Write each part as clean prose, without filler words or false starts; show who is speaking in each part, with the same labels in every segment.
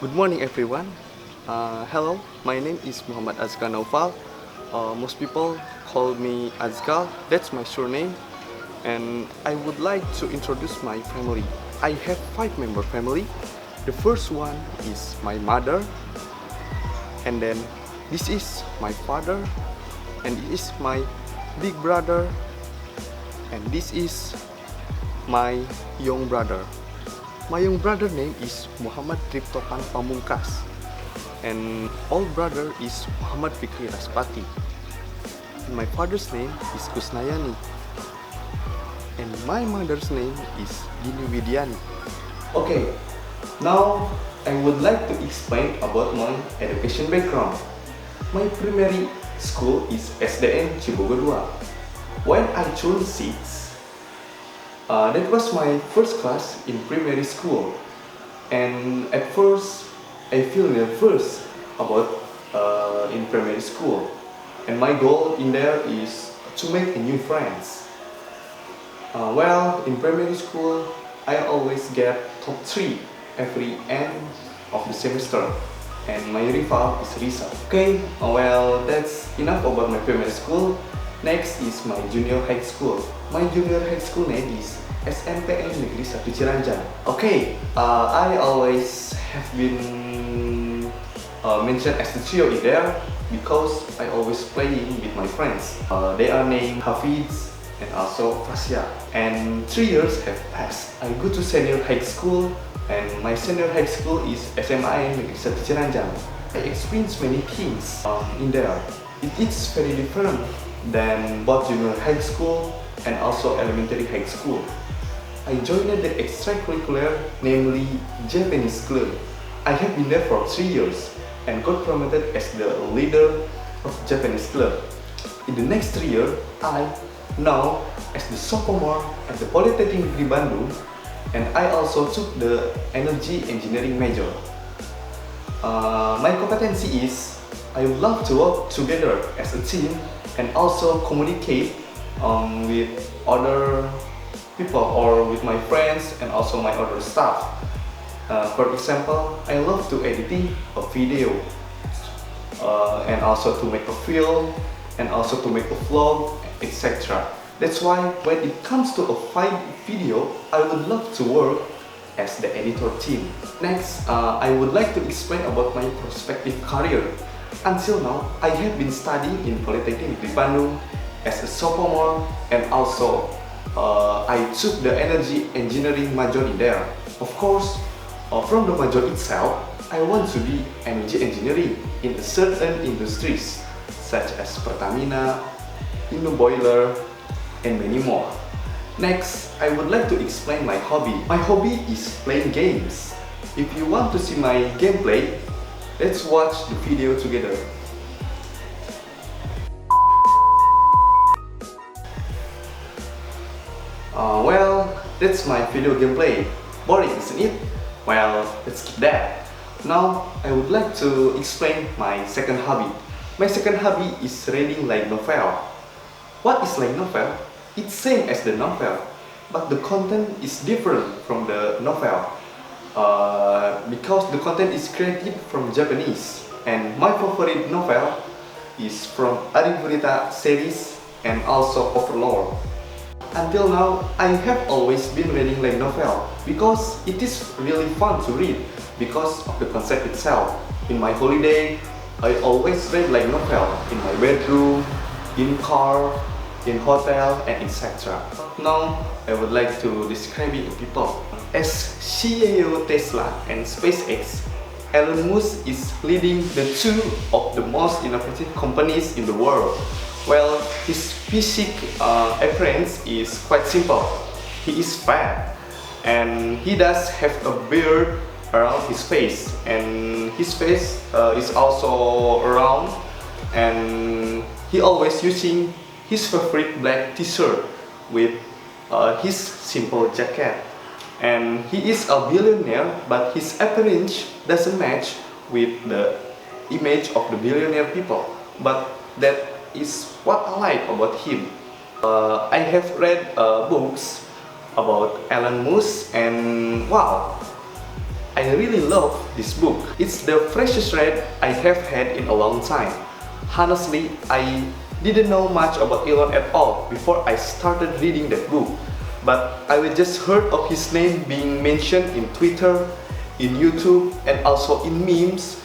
Speaker 1: Good morning, everyone. Hello, my name is Muhammad Azkal Naufal. Most people call me Azkal. That's my surname, and I would like to introduce my family. I have five-member family. The first one is my mother, and then this is my father, and this is my big brother, and this is my young brother. My young brother name is Muhammad Triptopan Pamungkas, and old brother is Muhammad Fikri Raspati. And my father's name is Kusnayani, and my mother's name is Dini Widiani. Okay, now I would like to explain about my education background. My primary school is SDN Cibogo 2. When I turned 6, that was my first class in primary school, and at first I feel nervous about in primary school, and my goal in there is to make new friends. In primary school I always get top 3 every end of the semester, and my rival is Risa. Okay, that's enough about my primary school. Next is my junior high school. My junior high school name is SMPN Negeri 1 Ciranjang. Okay, I always have been mentioned as the trio in there because I always playing with my friends. They are named Hafiz and also Fasya. And 3 years have passed. I go to senior high school, and my senior high school is SMAN Negeri 1 Ciranjang. I experienced many things in there. It is very different than both junior high school and also elementary high school. I joined the extracurricular, namely Japanese club. I have been there for 3 years and got promoted as the leader of Japanese club. In the next 3 years, I now as the sophomore at the Politeknik Negeri Bandung, and I also took the energy engineering major. My competency is I love to work together as a team and also communicate with other people or with my friends and also my other staff. For example, I love to editing a video and also to make a film and also to make a vlog, etc. That's why when it comes to a video, I would love to work as the editor team. Next, I would like to explain about my prospective career. Until now, I have been studying in Politeknik Negeri Bandung as a sophomore, and also I took the energy engineering major in there. Of course, from the major itself, I want to be energy engineering in certain industries such as Pertamina, Indo Boiler, and many more. Next, I would like to explain my hobby. My hobby is playing games. If you want to see my gameplay, let's watch the video together. That's my video gameplay. Boring, isn't it? Let's skip that. Now, I would like to explain my second hobby. My second hobby is reading light novel. What is light novel? It's same as the novel, but the content is different from the novel. Because the content is created from Japanese, and my favorite novel is from Arifurita series and also Overlord. Until now, I have always been reading light novel because it is really fun to read because of the concept itself. In my holiday, I always read light novel in my bedroom, in car, in hotel, and etc. Now, I would like to describe it to people. As CEO Tesla and SpaceX, Elon Musk is leading the two of the most innovative companies in the world. His physique appearance is quite simple. He is fat, and he does have a beard around his face, and his face is also round, and he always using his favorite black t-shirt with his simple jacket. And he is a billionaire, but his appearance doesn't match with the image of the billionaire people. But that is what I like about him. I have read books about Elon Musk, and wow, I really love this book. It's the freshest read I have had in a long time. Honestly, I didn't know much about Elon at all before I started reading that book. But I just heard of his name being mentioned in Twitter, in YouTube, and also in memes.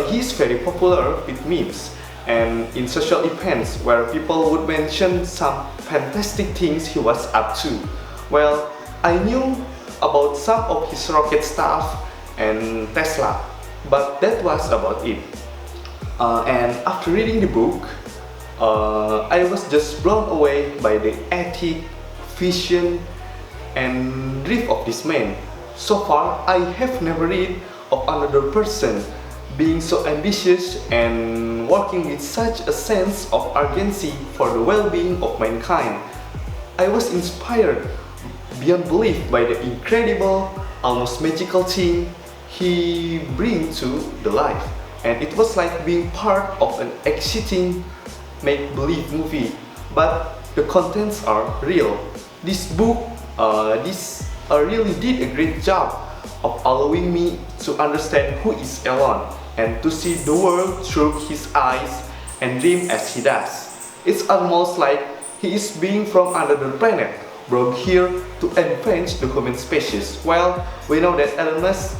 Speaker 1: He's very popular with memes and in social events where people would mention some fantastic things he was up to. Well, I knew about some of his rocket stuff and Tesla, but that was about it. And after reading the book, I was just blown away by the ethic, vision, and drift of this man. So far, I have never read of another person being so ambitious and working with such a sense of urgency for the well-being of mankind. I was inspired beyond belief by the incredible, almost magical thing he brings to the life. And it was like being part of an exciting make-believe movie, but the contents are real. This book really did a great job of allowing me to understand who is Elon and to see the world through his eyes and dream as he does. It's almost like he is being from another planet, brought here to advance the human species. Well, we know that Elon Musk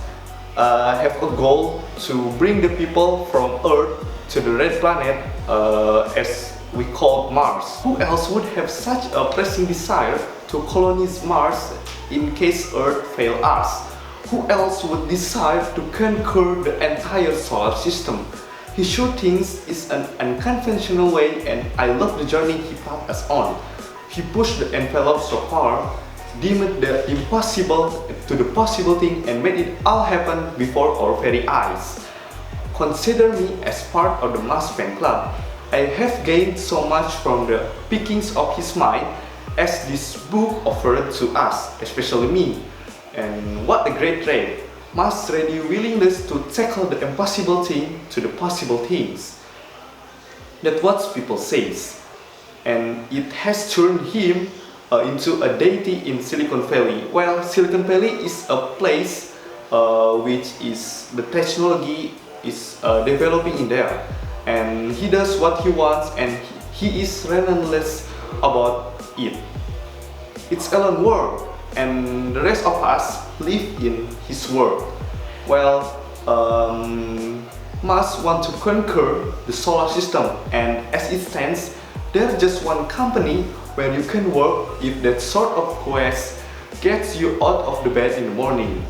Speaker 1: have a goal to bring the people from Earth to the red planet, as we call Mars. Who else would have such a pressing desire to colonize Mars in case Earth fails us? Who else would desire to conquer the entire solar system? He sure thinks it's an unconventional way, and I love the journey he brought us on. He pushed the envelope so far, deemed the impossible to the possible thing, and made it all happen before our very eyes. Consider me as part of the Musk fan club. I have gained so much from the pickings of his mind as this book offered to us, especially me. And what a great trade! Musk's ready willingness to tackle the impossible thing to the possible things. That's what people says. And it has turned him into a deity in Silicon Valley. Well, Silicon Valley is a place which is the technology is developing in there, and he does what he wants, and he is relentless about it. It's Elon world, and the rest of us live in his world. Well, Musk wants to conquer the solar system, and as it stands, there's just one company where you can work if that sort of quest gets you out of the bed in the morning.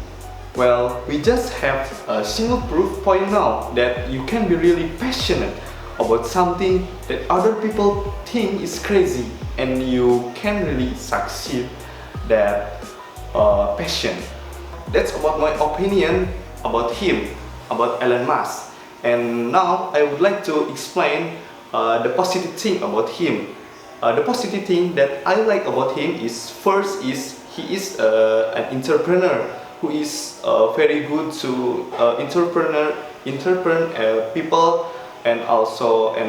Speaker 1: Well, we just have a single proof point now that you can be really passionate about something that other people think is crazy, and you can really succeed that passion. That's about my opinion about him, about Elon Musk. And now I would like to explain the positive thing about him. The positive thing that I like about him is, first is he is an entrepreneur who is very good to entrepreneur people, and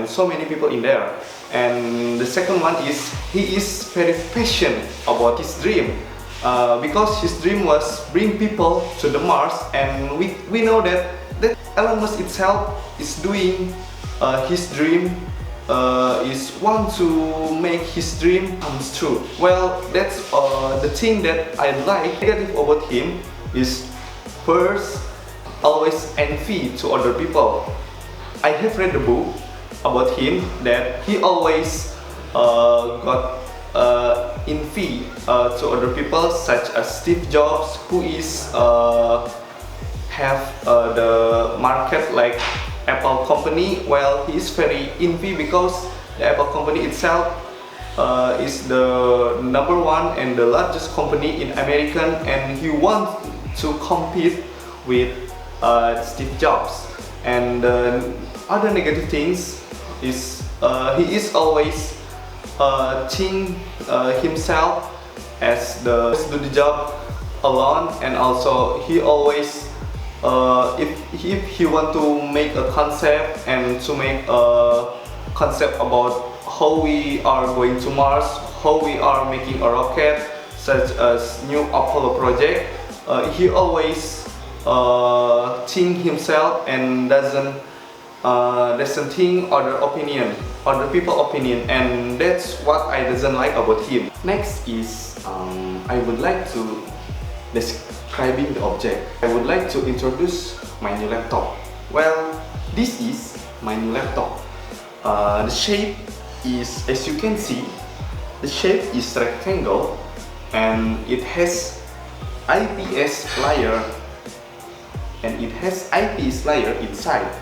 Speaker 1: so many people in there. And the second one is he is very passionate about his dream, because his dream was bring people to the Mars, and we know that Elon Musk itself is doing his dream, is want to make his dream comes true. Well, that's the thing that I like negative about him is, first, always envy to other people. I have read the book about him that he always got envy to other people, such as Steve Jobs, who is have the market like Apple company. Well, he is very envy because the Apple company itself is the number one and the largest company in America, and he wants to compete with Steve Jobs. And other negative things is he is always think himself as do the job alone, and also he always if he want to make a concept and to make a concept about how we are going to Mars, how we are making a rocket, such as new Apollo project, he always think himself and doesn't think other people opinion, and that's what I doesn't like about him. Next is I would like to describing the object. I would like to introduce my new laptop. Well, this is my new laptop. The shape is, as you can see, the shape is rectangle, and it has IPS layer, inside.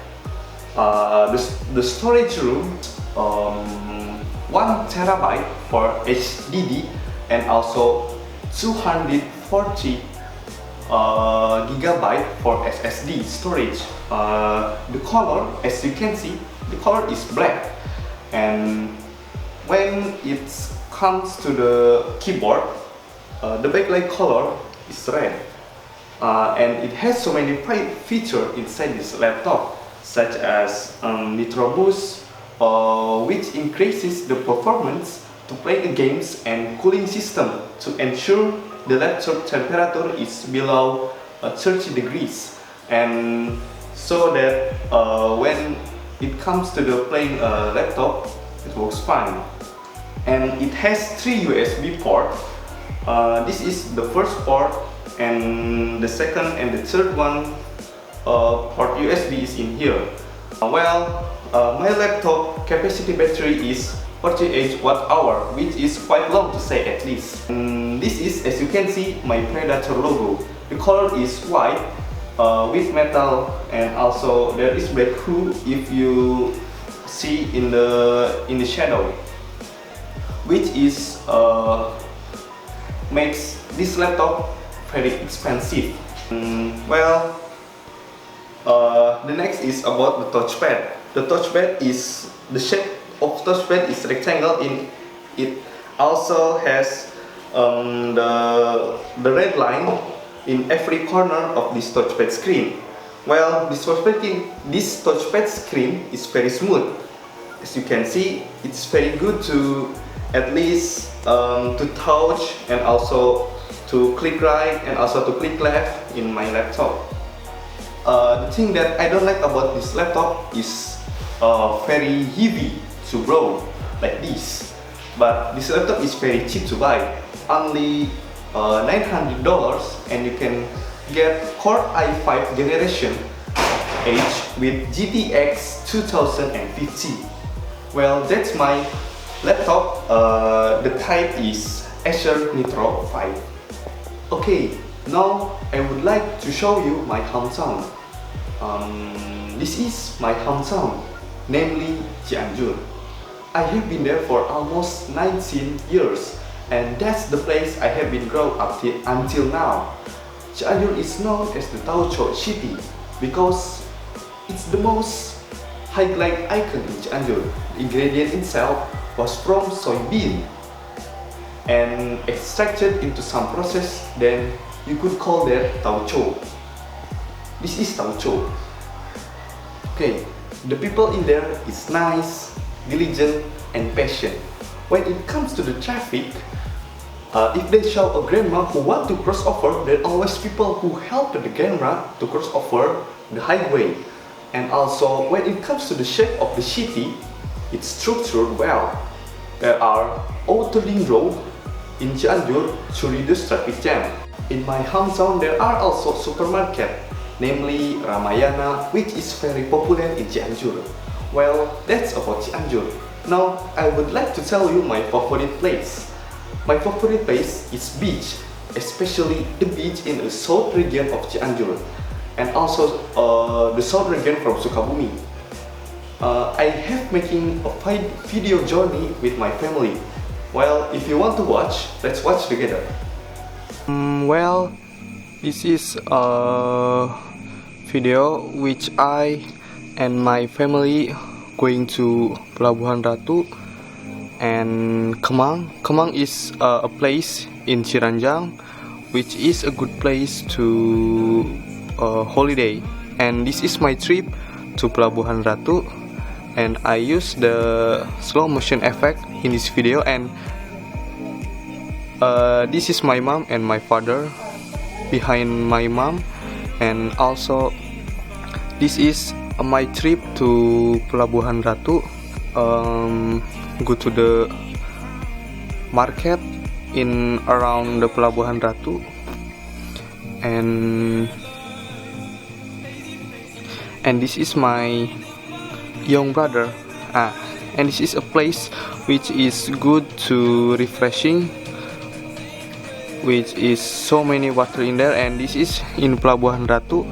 Speaker 1: The storage room, 1 terabyte for HDD and also 240 gigabyte for SSD storage. The color, as you can see, the color is black, and when it comes to the keyboard, the backlight color is red, and it has so many features inside this laptop, such as Nitro Boost, which increases the performance to play games, and cooling system to ensure the laptop temperature is below 30 degrees, and so that when it comes to the playing laptop, it works fine. And it has 3 USB ports. This is the first port, and the second and the third one port USB is in here. My laptop capacity battery is 48 watt-hour, which is quite long to say at least. And this is, as you can see, my Predator logo. The color is white with metal, and also there is black hue if you see in the shadow, which is makes this laptop very expensive. The next is about the touchpad. The touchpad is, the shape of touchpad is rectangle. It also has the red line in every corner of this touchpad screen. This touchpad screen is very smooth. As you can see, it's very good to at least to touch, and also to click right and also to click left in my laptop. The thing that I don't like about this laptop is very heavy to roll like this. But this laptop is very cheap to buy, only $900, and you can get Core i5 generation H with GTX 2050. Well, that's my laptop. The type is Acer Nitro 5. Okay, now I would like to show you my hometown. This is my hometown, namely Cianjur. I have been there for almost 19 years, and that's the place I have been grown up until now. Cianjur is known as the Tauco city because it's the most highlight icon in Cianjur. The ingredient itself was from soybean and extracted into some process, then you could call that tauco. This is tauco. Okay, the people in there is nice, diligent, and patient. When it comes to the traffic, if they show a grandma who want to cross over, there are always people who help the grandma to cross over the highway. And also, when it comes to the shape of the city, it's structured well. There are outer-ring roads in Cianjur to reduce traffic jam. In my hometown, there are also supermarkets, namely Ramayana, which is very popular in Cianjur. Well, that's about Cianjur. Now, I would like to tell you my favorite place. My favorite place is beach, especially the beach in the south region of Cianjur, and also the south region from Sukabumi. I have making a video journey with my family. Well, if you want to watch, let's watch together. This is a video which I and my family going to Pelabuhan Ratu and Kemang. Kemang is a place in Ciranjang, which is a good place to holiday. And this is my trip to Pelabuhan Ratu, and I use the slow motion effect in this video. And this is my mom and my father. Behind my mom And also this is my trip to Pelabuhan Ratu. Go to the market in around the Pelabuhan Ratu, and this is my young brother. And this is a place which is good to refreshing, which is so many water in there. And this is in Pelabuhan Ratu,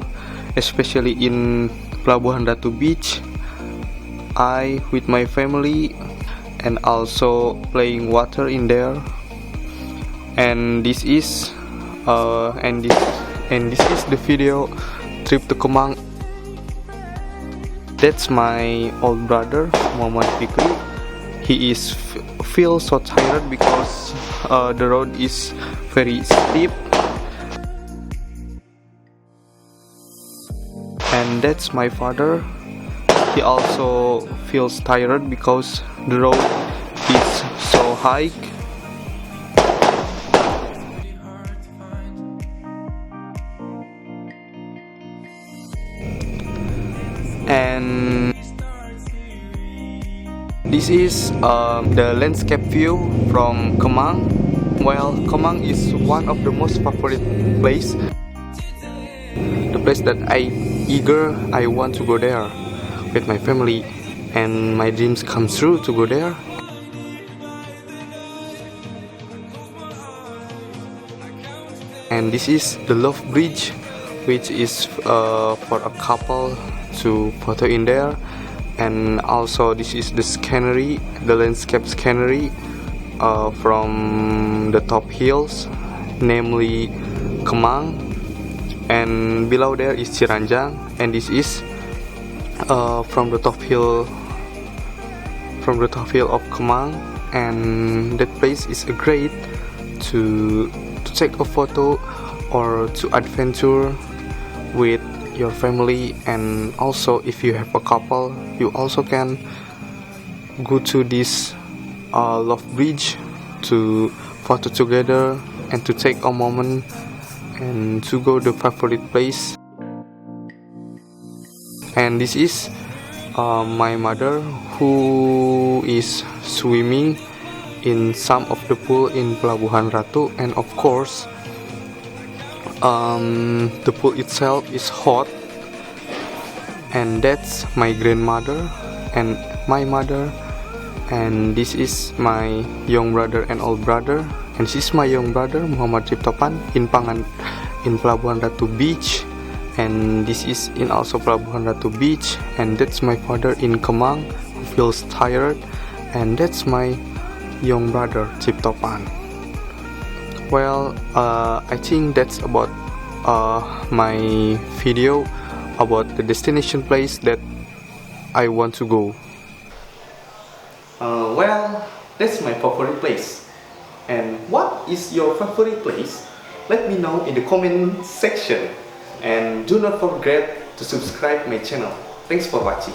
Speaker 1: especially in Pelabuhan Ratu beach. I with my family and also playing water in there. And this is the video trip to Kemang. That's my old brother Muhammad Fikri. He is feel so tired because the road is very steep. And that's my father. He also feels tired because the road is so high. And this is the landscape view from Kemang. Well, Kemang is one of the most favorite place. The place that I want to go there with my family, and my dreams come true to go there. And this is the Love Bridge, which is for a couple to photo in there. And also this is the scenery, the landscape scenery from the top hills, namely Kemang. And below there is Ciranjang, and this is from the top hill of Kemang. And that place is great to take a photo or to adventure with your family. And also if you have a couple, you also can go to this Love Bridge to photo together and to take a moment and to go to favorite place. And this is my mother, who is swimming in some of the pool in Pelabuhan Ratu. And of course the pool itself is hot. And that's my grandmother and my mother. And this is my young brother and old brother. And this is my young brother Muhammad Ciptopan in Pelabuhan Ratu beach. And this is in also Pelabuhan Ratu beach. And that's my father in Kemang, who feels tired. And that's my young brother Ciptopan. Well, I think that's about my video about the destination place that I want to go. Well, that's my favorite place. And what is your favorite place? Let me know in the comment section. And do not forget to subscribe my channel. Thanks for watching.